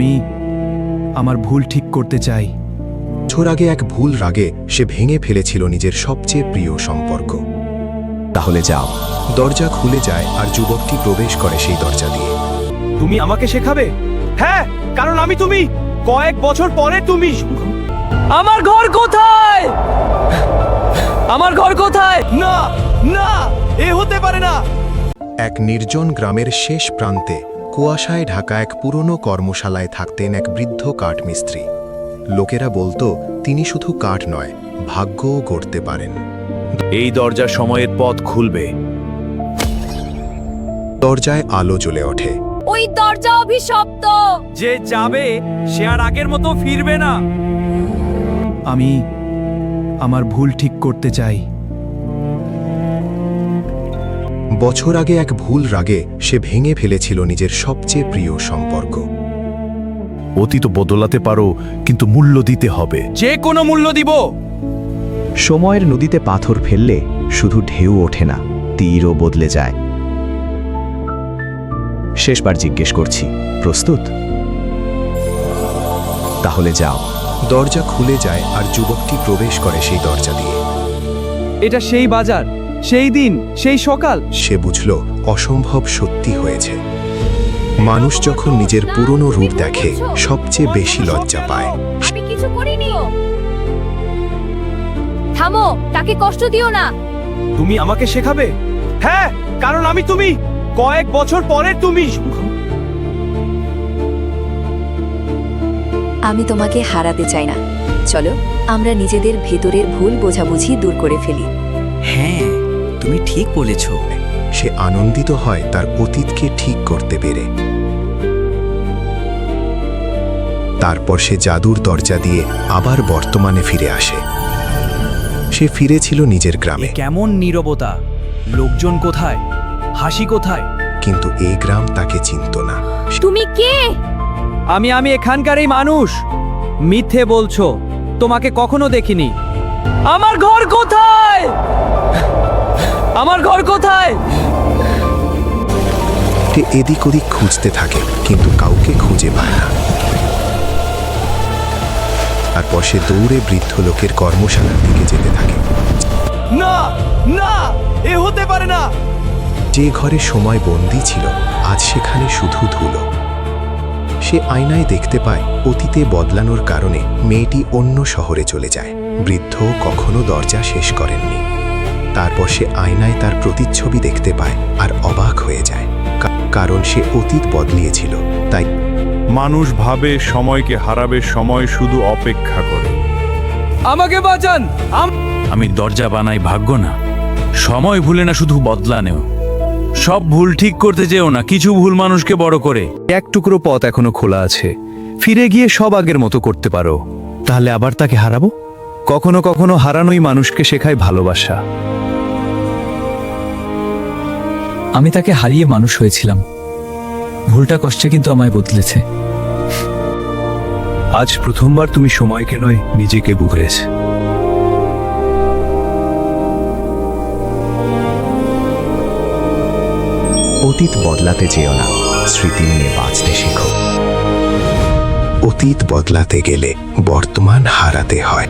আমি আমার ভুল ঠিক করতে চাই। বছর আগে এক ভুল রাগে সে ভেঙে ফেলেছিল নিজের সবচেয়ে প্রিয় সম্পর্ক। তাহলে যাও। দরজা খুলে যায় আর যুবকটি প্রবেশ করে সেই দরজা দিয়ে। তুমি আমাকে শেখাবে? হ্যাঁ, কারণ আমি তুমি। কয়েক বছর পরে তুমি। আমার ঘর কোথায়? আমার ঘর কোথায়? না না, এ হতে পারে না। এক নির্জন গ্রামের শেষ প্রান্তে কুয়াশায় ঢাকা এক পুরনো কর্মশালায় থাকতেন এক বৃদ্ধ কাঠমিস্ত্রি। লোকেরা বলতো তিনি শুধু কাঠ নয়, ভাগ্যও গড়তে পারেন। এই দরজা সময়ের পথ খুলবে। দরজায় আলো জ্বলে ওঠে। ওই দরজা অভিশপ্ত। যে যাবে সে আর আগের মতো ফিরবে না। আমি আমার ভুল ঠিক করতে চাই। বছর আগে এক ভুল রাগে সে ভেঙে ফেলেছিল নিজের সবচেয়ে প্রিয় সম্পর্ক। অতীত বদলাতে পারো, কিন্তু মূল্য দিতে হবে। যে কোনো মূল্য দিব। সময়ের নদীতে পাথর ফেললে শুধু ঢেউ ওঠে না, তীরও বদলে যায়। শেষবার জিজ্ঞেস করছি, প্রস্তুত? তাহলে যাও। দরজা খুলে যায় আর যুবকটি প্রবেশ করে সেই দরজা দিয়ে। এটা সেই বাজার, সেই দিন, সেই সকাল। সে বুঝল অসম্ভব সত্যি হয়েছে। মানুষ যখন নিজের পুরনো রূপ দেখে সবচেয়ে বেশি লজ্জা পায়। আমি কিছু করিনি। থামো, তাকে কষ্ট দিও না। তুমি আমাকে শেখাবে? হ্যাঁ, কারণ আমি তুমি। কয়েক বছর পরে তুমি। আমি তোমাকে হারাতে চাই না। চলো আমরা নিজেদের ভেতরের ভুল বোঝাবুঝি দূর করে ফেলি। হ্যাঁ, তুমি ঠিক বলেছ। সে আনন্দিত হয় তার অতীতকে ঠিক করতে পেরে। তারপর সে জাদুর দরজা দিয়ে আবার বর্তমানে ফিরে আসে। সে ফিরেছিল নিজের গ্রামে। কেমন নীরবতা! লোকজন কোথায়? হাসি কোথায়? কিন্তু এই গ্রাম তাকে চিনত না। তুমি কে? আমি এখানকারই মানুষ। মিথ্যে বলছো, তোমাকে কখনো দেখিনি। আমার ঘর কোথায়? আমার ঘর কোথায়? সে এদিক ওদিক খুঁজতে থাকে, কিন্তু কাউকে খুঁজে পায় না। তারপর সে দৌড়ে বৃদ্ধ লোকের কর্মশালার দিকে যেতে থাকে। না না, এ হতে পারে না। যে ঘরে সময় বন্দী ছিল, আজ সেখানে শুধু ধুলো। সে আয়নায় দেখতে পায় অতীতে বদলানোর কারণে মেয়েটি অন্য শহরে চলে যায়। বৃদ্ধ কখনো দরজা শেষ করেননি। তারপর সে আয়নায় তার প্রতিচ্ছবি দেখতে পায় আর অবাক হয়ে যায়, কারণ সে অতীত বদলিয়েছিল। তাই মানুষ ভাবে সময়কে হারাবে, সময় শুধু অপেক্ষা করে। আমাকে বাঁচান। আমি দরজা বানাই, ভাগ্য না। সময় ভুলে না, শুধু বদলানেও। সব ভুল ঠিক করতে যেও না, কিছু ভুল মানুষকে বড় করে। এক টুকরো পথ এখনো খোলা আছে। ফিরে গিয়ে সব আগের মতো করতে পারো, তাহলে আবার তাকে হারাবো? কখনো কখনো হারানোই মানুষকে শেখায় ভালোবাসা। আমি তাকে হারিয়ে মানুষ হয়েছিলাম। ভুলটা কষ্টে কিন্তু আমায় বদলেছে। আজ প্রথমবার তুমি সময়কে নয়, নিজেকে বুঝেছ। অতীত বদলাতে যেও না, স্মৃতি নিয়ে বাঁচতে শেখো। অতীত বদলাতে গেলে বর্তমান হারাতে হয়।